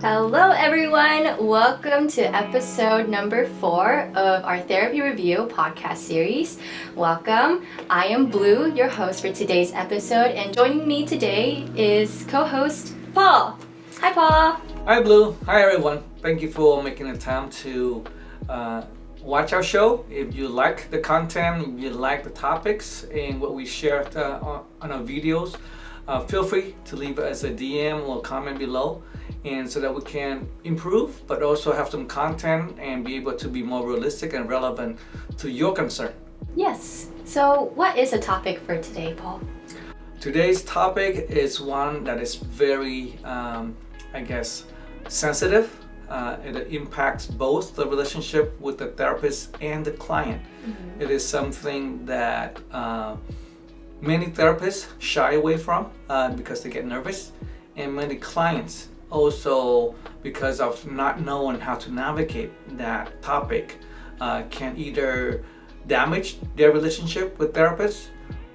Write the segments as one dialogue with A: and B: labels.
A: Hello everyone, welcome to episode number 4 of our Therapy Review podcast series. Welcome, I am Blue, your host for today's episode, and joining me today is co-host Paul. Hi Paul.
B: Hi Blue, hi everyone. Thank you for making the time to watch our show. If you like the content, if you like the topics and what we shared on our videos, feel free to leave us a DM or comment below, and so that we can improve but also have some content and be able to be more realistic and relevant to your concern.
A: Yes, so what is the topic for today, Paul?
B: Today's topic is one that is very sensitive. It impacts both the relationship with the therapist and the client. Mm-hmm. It is something that many therapists shy away from because they get nervous, and many clients also, because of not knowing how to navigate that topic, can either damage their relationship with therapists,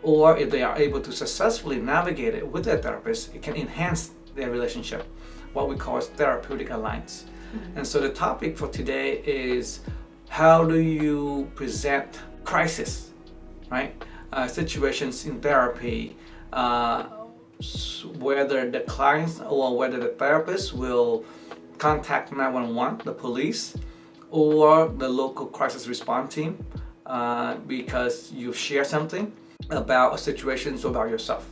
B: or if they are able to successfully navigate it with their therapist, it can enhance their relationship, what we call therapeutic alliance. Mm-hmm. And so the topic for today is, how do you present crisis, right? Situations in therapy, whether the clients or whether the therapist will contact 911, the police, or the local crisis response team because you share something about a situation or about yourself.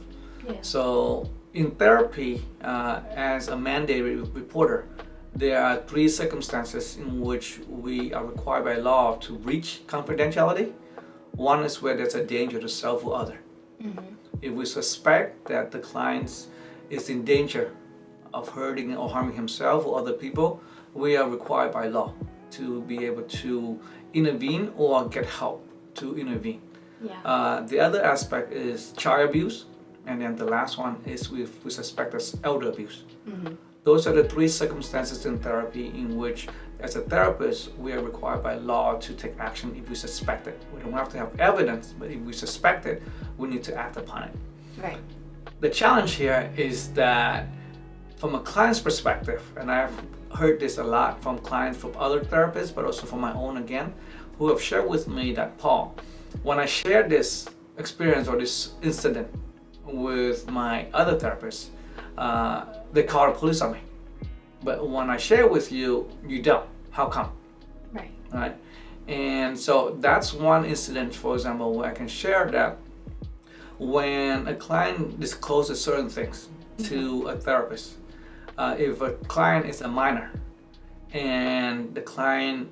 B: Yeah. So in therapy, as a mandated reporter, there are 3 circumstances in which we are required by law to breach confidentiality. One is where there's a danger to self or other. Mm-hmm. If we suspect that the client is in danger of hurting or harming himself or other people, we are required by law to be able to intervene or get help to intervene. Yeah. The other aspect is child abuse, and then the last one is we suspect as elder abuse. Mm-hmm. Those are the 3 circumstances in therapy in which, as a therapist, we are required by law to take action if we suspect it. We don't have to have evidence, but if we suspect it, we need to act upon it. Right. The challenge here is that from a client's perspective, and I've heard this a lot from clients from other therapists, but also from my own again, who have shared with me that, Paul, when I share this experience or this incident with my other therapists, they call the police on me. But when I share with you, you don't. How come? Right? And so that's one incident, for example, where I can share that when a client discloses certain things to a therapist. If a client is a minor and the client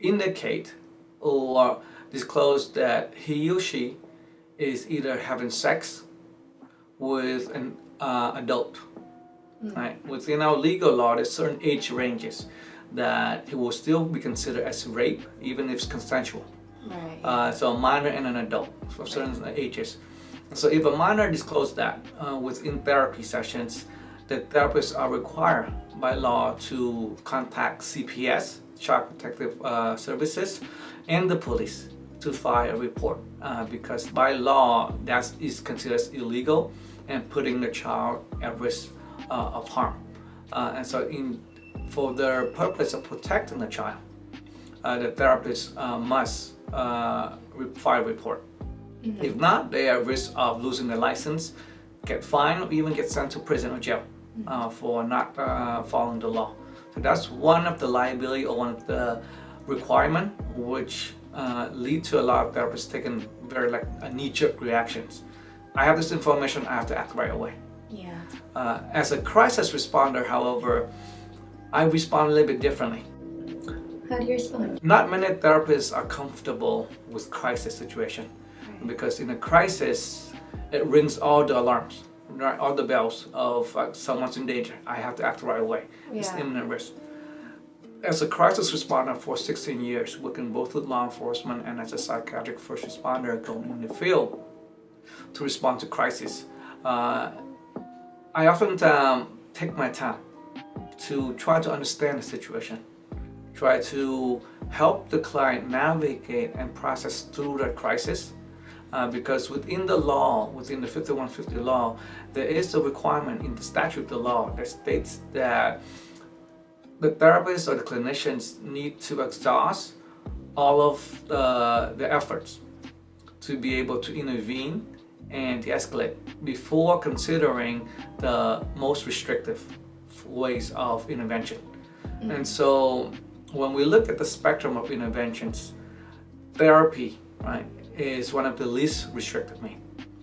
B: indicate or disclose that he or she is either having sex with an adult, right? Within our legal law, there's certain age ranges that it will still be considered as rape, even if it's consensual. Right. So a minor and an adult for certain ages. So if a minor discloses that within therapy sessions, the therapists are required by law to contact CPS, Child Protective Services, and the police to file a report because by law that is considered illegal and putting the child at risk of harm. And so for the purpose of protecting the child, the therapist must file a report. Mm-hmm. If not, they are at risk of losing their license, get fined, or even get sent to prison or jail for not following the law. So that's one of the liability or one of the requirement which lead to a lot of therapists taking very knee-jerk reactions. I have this information, I have to act right away. Yeah. As a crisis responder, however, I respond a little bit differently.
A: How do you respond?
B: Not many therapists are comfortable with crisis situation, right? Because in a crisis, it rings all the alarms, right? All the bells of someone's in danger. I have to act right away. Yeah. It's imminent risk. As a crisis responder for 16 years, working both with law enforcement and as a psychiatric first responder going in the field to respond to crisis, I often take my time to try to understand the situation, try to help the client navigate and process through that crisis, because within the law, within the 5150 law, there is a requirement in the statute of the law that states that the therapists or the clinicians need to exhaust all of the efforts to be able to intervene and de-escalate before considering the most restrictive ways of intervention. And so when we look at the spectrum of interventions, therapy, right, is one of the least restrictive means.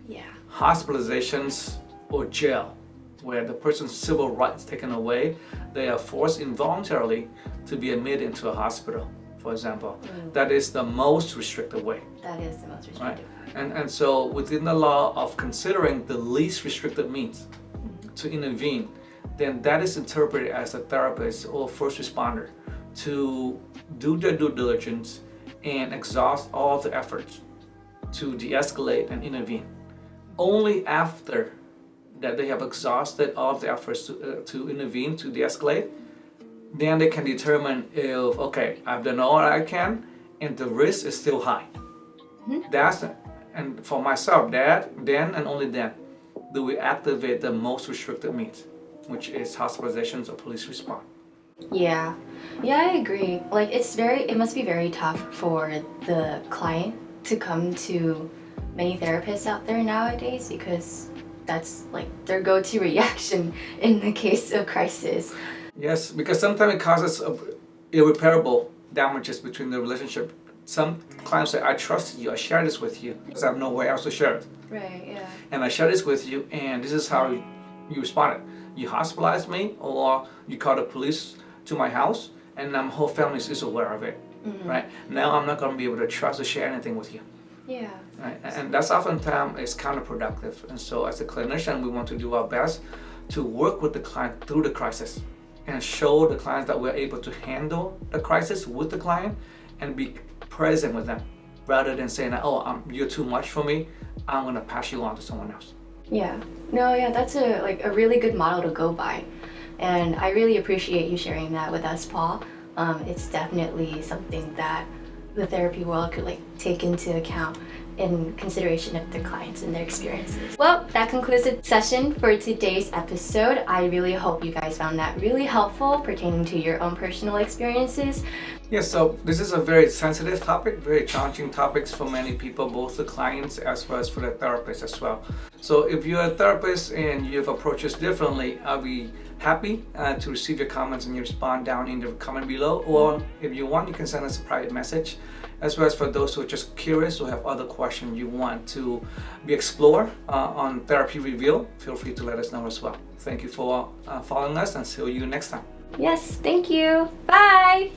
A: Yeah.
B: Hospitalizations or jail, where the person's civil rights taken away, they are forced involuntarily to be admitted into a hospital, for example. That is the most restrictive way.
A: That is the most restrictive.
B: Right? And so within the law of considering the least restrictive means to intervene, then that is interpreted as a therapist or first responder to do their due diligence and exhaust all the efforts to de-escalate and intervene. Only after that they have exhausted all of the efforts to intervene, to de-escalate, then they can determine if, okay, I've done all I can and the risk is still high. And for myself, then and only then do we activate the most restrictive means, which is hospitalizations or police response.
A: Yeah, I agree. Like it must be very tough for the client to come to many therapists out there nowadays, because that's like their go-to reaction in the case of crisis.
B: Yes, because sometimes it causes irreparable damages between the relationship. Some clients say, I trust you, I share this with you, because I have nowhere else to share it.
A: Right, yeah.
B: And I share this with you, and this is how you responded. You hospitalized me, or you called the police to my house, and my whole family is aware of it. Right? Now I'm not going to be able to trust or share anything with you.
A: Yeah.
B: Right? And that's oftentimes is counterproductive. And so as a clinician, we want to do our best to work with the client through the crisis and show the clients that we're able to handle the crisis with the client and be present with them, rather than saying, oh, you're too much for me, I'm going to pass you on to someone else.
A: Yeah. No, yeah, that's a really good model to go by. And I really appreciate you sharing that with us, Paul. It's definitely something that the therapy world could take into account in consideration of their clients and their experiences. Well, that concludes the session for today's episode. I really hope you guys found that really helpful pertaining to your own personal experiences.
B: Yes, so this is a very sensitive topic, very challenging topics for many people, both the clients as well as for the therapists as well. So if you're a therapist and you've approached this differently, I'll be happy to receive your comments and your response down in the comment below, or if you want, you can send us a private message. As well as for those who are just curious or have other questions you want to be explored on Therapy Reveal, feel free to let us know as well. Thank you for following us, and see you next time.
A: Yes, thank you. Bye.